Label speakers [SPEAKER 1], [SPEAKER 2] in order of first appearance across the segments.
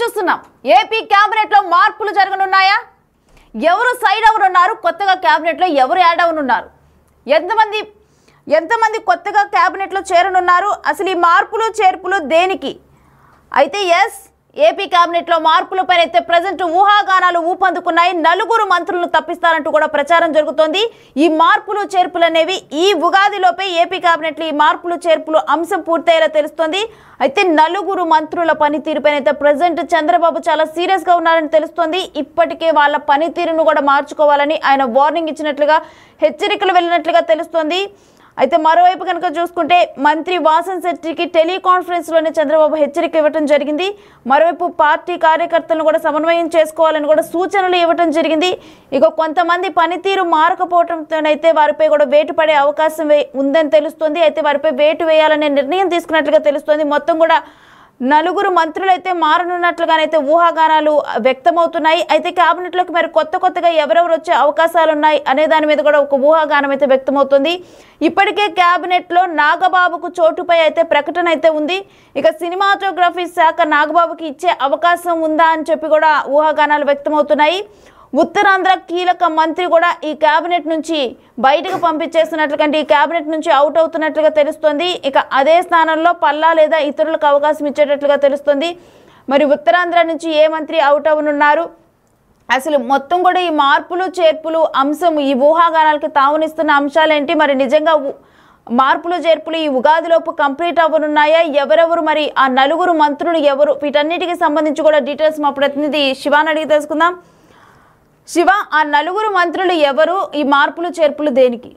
[SPEAKER 1] చూస్తున్నాం. AP cabinet లో మార్పులు జరగనున్నాయా? ఎవరు సైడ్ అవునున్నారు? కొత్తగా కేబినెట్ లో ఎవరు యాడ్ అవునున్నారు? ఎంతమంది కొత్తగా కేబినెట్ లో చేరనున్నారు? అసలు ఈ మార్పులు చేర్పులు దేనికి? అయితే ఏపీ కేబినెట్ లో మార్పులపై అయితే ప్రజెంట్ ఊహాగానాలు ఊపందుకున్నాయి. 4 మంత్రులను తప్పిస్తారంటూ కూడా ప్రచారం జరుగుతోంది. ఈ మార్పులు చేర్పులు అనేవి ఈ ఉగాదిలోపే ఏపీ కేబినెట్ లో ఈ మార్పులు చేర్పులు అంశం పూర్తయ్యేలా తెలుస్తోంది. అయితే 4 మంత్రుల పనితీరుపైన అయితే ప్రజెంట్ చంద్రబాబు చాలా సీరియస్ గా ఉన్నారని తెలుస్తోంది. ఇప్పటికే వాళ్ళ పనితీరును కూడా మార్చుకోవాలని ఆయన వార్నింగ్ ఇచ్చినట్లుగా, హెచ్చరికలు వెళ్ళినట్లుగా తెలుస్తోంది. అయితే మరోవైపు కనుక చూసుకుంటే మంత్రి వాసన్ శెట్టికి టెలికాన్ఫరెన్స్ లోనే చంద్రబాబు హెచ్చరిక ఇవ్వడం జరిగింది. మరోవైపు పార్టీ కార్యకర్తలను కూడా సమన్వయం చేసుకోవాలని కూడా సూచనలు ఇవ్వడం జరిగింది. ఇక కొంతమంది పనితీరు మారకపోవడంతోనైతే వారిపై కూడా వేటు పడే అవకాశం ఉందని తెలుస్తోంది. అయితే వారిపై వేటు వేయాలనే నిర్ణయం తీసుకున్నట్లుగా తెలుస్తోంది. మొత్తం కూడా 4 మంత్రులు అయితే మారనున్నట్లుగానైతే ఊహాగానాలు వ్యక్తమవుతున్నాయి. అయితే కేబినెట్ లోకి మరి కొత్తగా ఎవరెవరు వచ్చే అవకాశాలు ఉన్నాయి అనే దాని మీద కూడా ఒక ఊహాగానం అయితే వ్యక్తమవుతుంది. ఇప్పటికే కేబినెట్ లో నాగబాబుకు చోటుపై అయితే ప్రకటన అయితే ఉంది. ఇక సినిమాటోగ్రఫీ శాఖ నాగబాబుకి ఇచ్చే అవకాశం ఉందా అని చెప్పి కూడా ఊహాగానాలు వ్యక్తమవుతున్నాయి. ఉత్తరాంధ్ర కీలక మంత్రి కూడా ఈ కేబినెట్ నుంచి బయటకు పంపించేస్తున్నట్లుగా, ఈ కేబినెట్ నుంచి అవుట్ అవుతున్నట్లుగా తెలుస్తోంది. ఇక అదే స్థానంలో పల్లా లేదా ఇతరులకు అవకాశం ఇచ్చేటట్లుగా తెలుస్తుంది. మరి ఉత్తరాంధ్ర నుంచి ఏ మంత్రి అవుట్ అవనున్నారు? అసలు మొత్తం కూడా ఈ మార్పులు చేర్పులు అంశం, ఈ ఊహాగానాలకి తావునిస్తున్న అంశాలేంటి? మరి నిజంగా మార్పులు చేర్పులు ఈ ఉగాదిలోపు కంప్లీట్ అవ్వనున్నాయా? ఎవరెవరు మరి ఆ 4 మంత్రులు ఎవరు? వీటన్నిటికి సంబంధించి కూడా డీటెయిల్స్ మా ప్రతినిధి శివాని అడిగి తెలుసుకుందాం. శివ, ఆ 4 మంత్రులు ఎవరు? ఈ మార్పులు చేర్పులు దేనికి?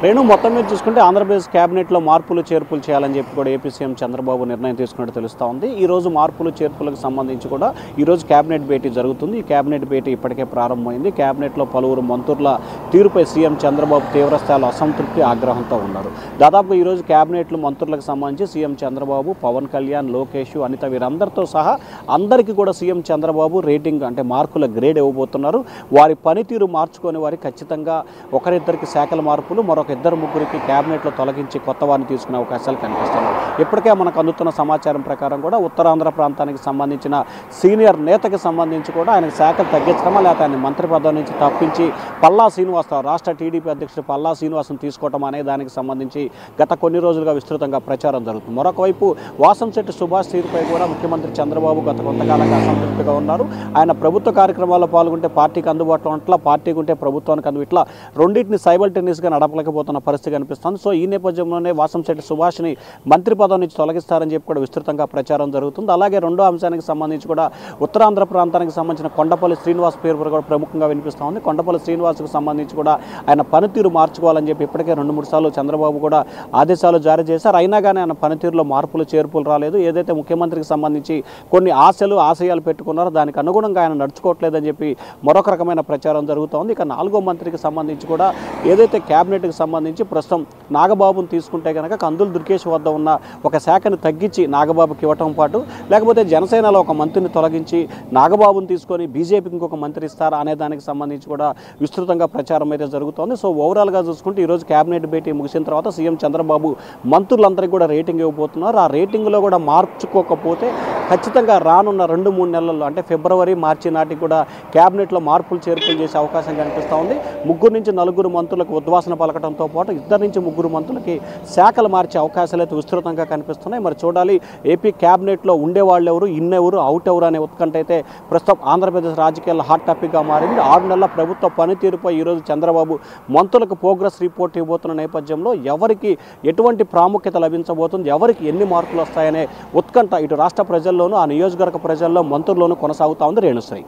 [SPEAKER 2] రేణు, మొత్తం మీద చూసుకుంటే ఆంధ్రప్రదేశ్ కేబినెట్లో మార్పులు చేర్పులు చేయాలని చెప్పి కూడా ఏపీ సీఎం చంద్రబాబు నిర్ణయం తీసుకున్నట్టు తెలుస్తూ ఉంది. ఈరోజు మార్పులు చేర్పులకు సంబంధించి కూడా ఈరోజు కేబినెట్ భేటీ జరుగుతుంది. ఈ కేబినెట్ భేటీ ఇప్పటికే ప్రారంభమైంది. కేబినెట్లో పలువురు మంత్రుల తీరుపై సీఎం చంద్రబాబు తీవ్రస్థాయిలో అసంతృప్తి, ఆగ్రహంతో ఉన్నారు. దాదాపు ఈరోజు కేబినెట్లో మంత్రులకు సంబంధించి సీఎం చంద్రబాబు, పవన్ కళ్యాణ్, లోకేష్, అనిత వీరందరితో సహా అందరికీ కూడా సీఎం చంద్రబాబు రేటింగ్ అంటే మార్కుల గ్రేడ్ ఇవ్వబోతున్నారు. వారి పనితీరు మార్చుకొని వారికి ఖచ్చితంగా ఒకరిద్దరికి శాఖల మార్పులు, మరొక 2-3కి కేబినెట్లో తొలగించి కొత్త వారిని తీసుకునే అవకాశాలు కనిపిస్తున్నాయి. ఇప్పటికే మనకు అందుతున్న సమాచారం ప్రకారం కూడా ఉత్తరాంధ్ర ప్రాంతానికి సంబంధించిన సీనియర్ నేతకి సంబంధించి కూడా ఆయన శాఖలు తగ్గించడమా లేకపోతే ఆయన మంత్రి పదవి నుంచి తప్పించి పల్లా శ్రీనివాసరావు, రాష్ట్ర టీడీపీ అధ్యక్షుడు పల్లా శ్రీనివాసను తీసుకోవడం అనే దానికి సంబంధించి గత కొన్ని రోజులుగా విస్తృతంగా ప్రచారం జరుగుతుంది. మరొక వైపు వాసంశెట్టి సుభాష్ తీరుపై కూడా ముఖ్యమంత్రి చంద్రబాబు గత కొంతకాలంగా అసంతృప్తిగా ఉన్నారు. ఆయన ప్రభుత్వ కార్యక్రమాల్లో పాల్గొంటే పార్టీకి అందుబాటులో ఉంట్లా, పార్టీకి ఉంటే ప్రభుత్వానికి ఇట్లా రెండింటిని సైమల్టేనియస్గా నడపలేకపోతున్న పరిస్థితి కనిపిస్తుంది. సో ఈ నేపథ్యంలోనే వాసంశెట్టి సుభాష్ని మంత్రి పదవి నుంచి తొలగిస్తారని చెప్పి కూడా విస్తృతంగా ప్రచారం జరుగుతుంది. అలాగే రెండో అంశానికి సంబంధించి కూడా ఉత్తరాంధ్ర ప్రాంతానికి సంబంధించిన కొండపల్లి శ్రీనివాస్ పేరు కూడా ప్రముఖంగా వినిపిస్తూ ఉంది. కొండపల్లి శ్రీనివాస్కు సంబంధించి కూడా ఆయన పనితీరు మార్చుకోవాలని చెప్పి ఇప్పటికే 2-3 సార్లు చంద్రబాబు కూడా ఆదేశాలు జారీ చేశారు. అయినా కానీ ఆయన పనితీరులో మార్పులు చేర్పులు రాలేదు. ఏదైతే ముఖ్యమంత్రికి సంబంధించి కొన్ని ఆశయాలు పెట్టుకున్నారో దానికి అనుగుణంగా ఆయన నడుచుకోవట్లేదని చెప్పి మరొక రకమైన ప్రచారం జరుగుతోంది. ఇక 4వ మంత్రికి సంబంధించి కూడా ఏదైతే కేబినెట్కి సంబంధించి ప్రస్తుతం నాగబాబును తీసుకుంటే కనుక కందులు దుర్గేష్ వద్ద ఉన్న ఒక శాఖను తగ్గించి నాగబాబుకి ఇవ్వటం పాటు, లేకపోతే జనసేనలో ఒక మంత్రిని తొలగించి నాగబాబును తీసుకొని బీజేపీకి ఇంకొక మంత్రి ఇస్తారా అనే దానికి సంబంధించి కూడా విస్తృతంగా ప్రచారం అయితే జరుగుతోంది. సో ఓవరాల్గా చూసుకుంటే ఈరోజు కేబినెట్ భేటీ ముగిసిన తర్వాత సీఎం చంద్రబాబు మంత్రులందరికీ కూడా రేటింగ్ ఇవ్వబోతున్నారు. ఆ రేటింగ్లో కూడా మార్చుకోకపోతే ఖచ్చితంగా రానున్న 2-3 నెలల్లో అంటే ఫిబ్రవరి, మార్చి నాటికి కూడా కేబినెట్లో మార్పులు చేర్పులు చేసే అవకాశం కనిపిస్తూ ఉంది. 3 నుంచి 4 మంత్రులకు ఉద్వాసన పలకడంతో పాటు 2 నుంచి 3 మంత్రులకి శాఖలు మార్చే అవకాశాలు అయితే విస్తృతంగా కనిపిస్తున్నాయి. మరి చూడాలి ఏపీ కేబినెట్లో ఉండేవాళ్ళు ఎవరు, ఇన్నెవరు, అవుట్ ఎవరు అనే ఉత్కంఠ అయితే ప్రస్తుతం ఆంధ్రప్రదేశ్ రాజకీయాల్లో హాట్ టాపిక్గా మారింది. 6 నెలల ప్రభుత్వ పనితీరుపై ఈరోజు చంద్రబాబు మంత్రులకు ప్రోగ్రెస్ రిపోర్ట్ ఇవ్వబోతున్న నేపథ్యంలో ఎవరికి ఎటువంటి ప్రాముఖ్యత లభించబోతుంది, ఎవరికి ఎన్ని మార్కులు వస్తాయనే ఉత్కంఠ ఇటు రాష్ట్ర ప్రజల్లోనూ ఆ నియోజకవర్గ ప్రజల్లో మంత్రుల్లోనూ కొనసాగుతూ ఉంది. రేణుశ్రీ,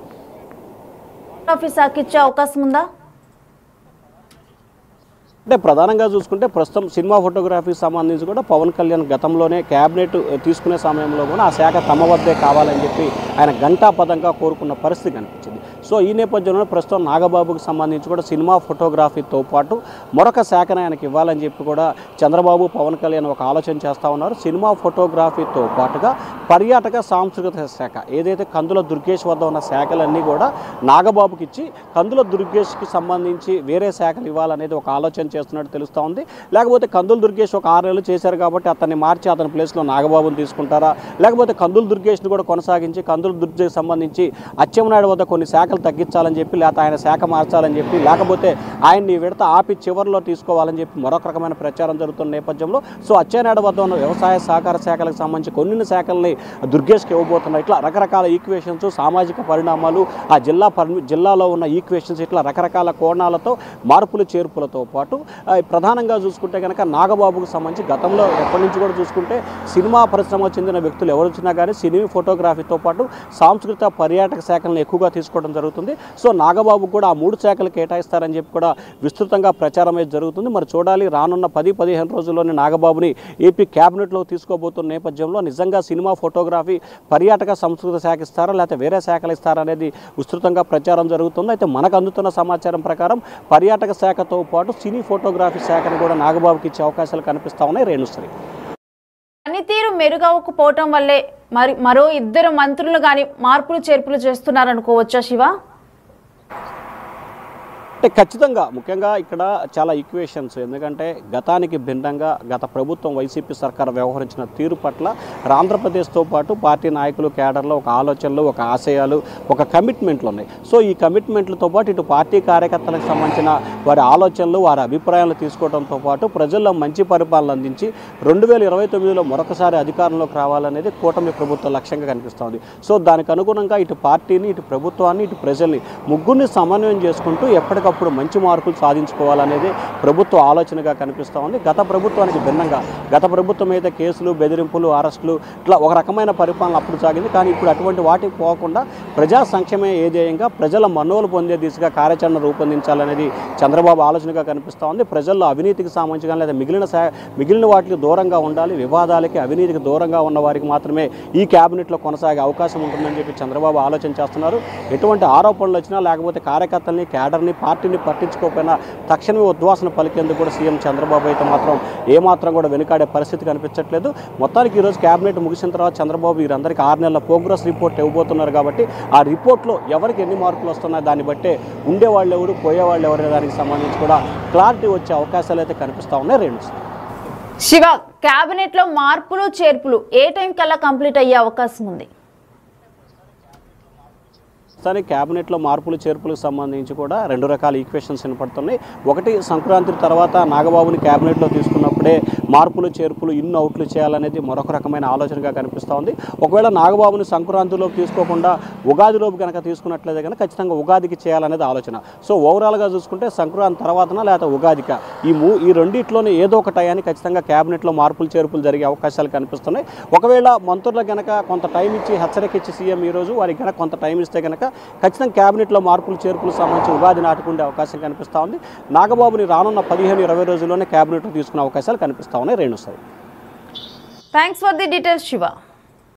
[SPEAKER 1] ఇచ్చే అవకాశం ఉందా?
[SPEAKER 2] అంటే ప్రధానంగా చూసుకుంటే ప్రస్తుతం సినిమా ఫోటోగ్రఫీకి సంబంధించి కూడా పవన్ కళ్యాణ్ గతంలోనే క్యాబినెట్ తీసుకునే సమయంలో కూడా ఆ శాఖ తమ వద్దే కావాలని చెప్పి ఆయన ఘంటాపథంగా కోరుకున్న పరిస్థితి కనిపించింది. సో ఈ నేపథ్యంలో ప్రస్తుతం నాగబాబుకు సంబంధించి కూడా సినిమా ఫోటోగ్రఫీతో పాటు మరొక శాఖను ఆయనకి ఇవ్వాలని చెప్పి కూడా చంద్రబాబు, పవన్ కళ్యాణ్ ఒక ఆలోచన చేస్తూ ఉన్నారు. సినిమా ఫోటోగ్రఫీతో పాటుగా పర్యాటక సాంస్కృతిక శాఖ ఏదైతే కందుల దుర్గేష్ వద్ద ఉన్న శాఖలన్నీ కూడా నాగబాబుకి ఇచ్చి కందుల దుర్గేష్కి సంబంధించి వేరే శాఖలు ఇవ్వాలనేది ఒక ఆలోచన చేస్తున్నట్టు తెలుస్తూ ఉంది. లేకపోతే కందుల దుర్గేష్ ఒక 6 నెలలు చేశారు కాబట్టి అతన్ని మార్చి అతని ప్లేస్లో నాగబాబుని తీసుకుంటారా, లేకపోతే కందుల దుర్గేష్ని కూడా కొనసాగించి కందుల దుర్గేష్కి సంబంధించి అచ్చెన్నాయుడు వద్ద కొన్ని శాఖలు తగ్గించాలని చెప్పి, లేకపోతే ఆయన శాఖ మార్చాలని చెప్పి, లేకపోతే ఆయన్ని విడత ఆపి చివరిలో తీసుకోవాలని చెప్పి మరొక రకమైన ప్రచారం జరుగుతున్న నేపథ్యంలో సో అచ్చెన్నాయుడు వద్ద ఉన్న వ్యవసాయ సహకార శాఖలకు సంబంధించి కొన్ని శాఖల్ని దుర్గేష్కి ఇవ్వబోతున్నారు. ఇట్లా రకరకాల ఈక్వేషన్స్, సామాజిక పరిణామాలు, ఆ జిల్లాలో ఉన్న ఈక్వేషన్స్, ఇట్లా రకరకాల కోణాలతో మార్పులు చేర్పులతో పాటు ప్రధానంగా చూసుకుంటే కనుక నాగబాబుకు సంబంధించి గతంలో ఎప్పటి నుంచి కూడా చూసుకుంటే సినిమా పరిశ్రమకు చెందిన వ్యక్తులు ఎవరు వచ్చినా కానీ సినీ ఫోటోగ్రఫీతో పాటు సాంస్కృతిక పర్యాటక శాఖలను ఎక్కువగా తీసుకోవడం జరుగుతుంది. సో నాగబాబుకు కూడా ఆ 3 శాఖలు కేటాయిస్తారని చెప్పి కూడా విస్తృతంగా ప్రచారం అయితే జరుగుతుంది. మరి చూడాలి, రానున్న 10-15 రోజుల్లోనే నాగబాబుని ఏపీ క్యాబినెట్లో తీసుకోబోతున్న నేపథ్యంలో నిజంగా సినిమా ఫోటోగ్రఫీ పర్యాటక సంస్కృతి శాఖ ఇస్తారా లేకపోతే వేరే శాఖలు ఇస్తారా అనేది విస్తృతంగా ప్రచారం జరుగుతుంది. అయితే మనకు అందుతున్న సమాచారం ప్రకారం పర్యాటక శాఖతో పాటు సినీ ఫోటోగ్రఫీ శాఖను కూడా నాగబాబుకి ఇచ్చే అవకాశాలు కనిపిస్తూ ఉన్నాయి. రేణుశ్రీ
[SPEAKER 1] పనితీరు మెరుగవకపోవటం వల్లే మరో 2 మంత్రులు కానీ మార్పులు చేర్పులు చేస్తున్నారనుకోవచ్చా శివ?
[SPEAKER 2] అంటే ఖచ్చితంగా ముఖ్యంగా ఇక్కడ చాలా ఈక్వేషన్స్, ఎందుకంటే గతానికి భిన్నంగా గత ప్రభుత్వం వైసీపీ సర్కారు వ్యవహరించిన తీరు పట్ల ఆంధ్రప్రదేశ్తో పాటు పార్టీ నాయకులు కేడర్లో ఒక ఆలోచనలు, ఒక ఆశయాలు, ఒక కమిట్మెంట్లు ఉన్నాయి. సో ఈ కమిట్మెంట్లతో పాటు ఇటు పార్టీ కార్యకర్తలకు సంబంధించిన వారి ఆలోచనలు, వారి అభిప్రాయాలు తీసుకోవడంతో పాటు ప్రజల్లో మంచి పరిపాలన అందించి 2029లో మరొకసారి అధికారంలోకి రావాలనేది కూటమి ప్రభుత్వ లక్ష్యంగా కనిపిస్తోంది. సో దానికి అనుగుణంగా ఇటు పార్టీని, ఇటు ప్రభుత్వాన్ని, ఇటు ప్రజల్ని ముగ్గురిని సమన్వయం చేసుకుంటూ ఎప్పటికప్పుడు మంచి మార్కులు సాధించుకోవాలనేది ప్రభుత్వ ఆలోచనగా కనిపిస్తూ ఉంది. గత ప్రభుత్వానికి భిన్నంగా గత ప్రభుత్వం అయితే కేసులు, బెదిరింపులు, అరెస్టులు ఇట్లా ఒక రకమైన పరిపాలన అప్పుడు సాగింది. కానీ ఇప్పుడు అటువంటి వాటికి పోకుండా ప్రజా సంక్షేమే ధ్యేయంగా ప్రజల మన్నోలు పొందే దిశగా కార్యాచరణ రూపొందించాలనేది చంద్రబాబు ఆలోచనగా కనిపిస్తూ ఉంది. ప్రజల్లో అవినీతికి సంబంధించి లేదా మిగిలిన వాటికి దూరంగా ఉండాలి, వివాదాలకి అవినీతికి దూరంగా ఉన్న వారికి మాత్రమే ఈ క్యాబినెట్లో కొనసాగే అవకాశం ఉంటుందని చెప్పి చంద్రబాబు ఆలోచన చేస్తున్నారు. ఎటువంటి ఆరోపణలు వచ్చినా లేకపోతే కార్యకర్తల్ని, క్యాడర్ని, పార్టీని పట్టించుకోకపోయినా తక్షణమే ఉద్వాసన పలికేందుకు కూడా సీఎం చంద్రబాబు అయితే మాత్రం ఏమాత్రం కూడా వెనుకాడే పరిస్థితి కనిపించట్లేదు. మొత్తానికి ఈరోజు క్యాబినెట్ ముగిసిన తర్వాత చంద్రబాబు వీరందరికీ 6 నెలల ప్రోగ్రెస్ రిపోర్ట్ ఇవ్వబోతున్నారు. కాబట్టి ఆ రిపోర్ట్లో ఎవరికి ఎన్ని మార్కులు వస్తున్నాయో దాన్ని బట్టే ఉండేవాళ్ళు ఎవరు, పోయేవాళ్ళు ఎవరు దానికి సంబంధించి కూడా క్లారిటీ వచ్చే అవకాశాలు అయితే కనిపిస్తూ ఉన్నాయి. రేణు
[SPEAKER 1] శివ, క్యాబినెట్లో మార్పులు చేర్పులు ఏ టైం కల్లా కంప్లీట్ అయ్యే అవకాశం ఉంది?
[SPEAKER 2] కానీ క్యాబినెట్లో మార్పులు చేర్పులకు సంబంధించి కూడా 2 రకాల ఈక్వేషన్స్ వినపడుతున్నాయి. ఒకటి, సంక్రాంతి తర్వాత నాగబాబుని క్యాబినెట్లో తీసుకున్నప్పుడే మార్పులు చేర్పులు ఇన్ అవుట్లు చేయాలనేది మరొక రకమైన ఆలోచనగా కనిపిస్తూ ఉంది. ఒకవేళ నాగబాబుని సంక్రాంతిలోకి తీసుకోకుండా ఉగాదిలోపు కనుక తీసుకున్నట్లయితే కనుక ఖచ్చితంగా ఉగాదికి చేయాలనేది ఆలోచన. సో ఓవరాల్గా చూసుకుంటే సంక్రాంతి తర్వాతన లేదా ఉగాదిక ఈ రెండిట్లోనే ఏదో ఒక టయాన్ని ఖచ్చితంగా క్యాబినెట్లో మార్పులు చేర్పులు జరిగే అవకాశాలు కనిపిస్తున్నాయి. ఒకవేళ మంత్రులకు కనుక కొంత టైం ఇచ్చి హెచ్చరిక ఇచ్చి సీఎం ఈరోజు వారికి కనుక కొంత టైం ఇస్తే కనుక ఖచ్చితంగా క్యాబినెట్లో మార్పులు చేర్పులు సంబంధించి ఉగాది నాటుకుండే అవకాశం కనిపిస్తూ ఉంది. నాగబాబుని రానున్న 15-20 రోజుల్లోనే క్యాబినెట్లో తీసుకునే అవకాశాలు కనిపిస్తూ ఉన్నాయి. Renusri,
[SPEAKER 1] thanks for the details Shiva.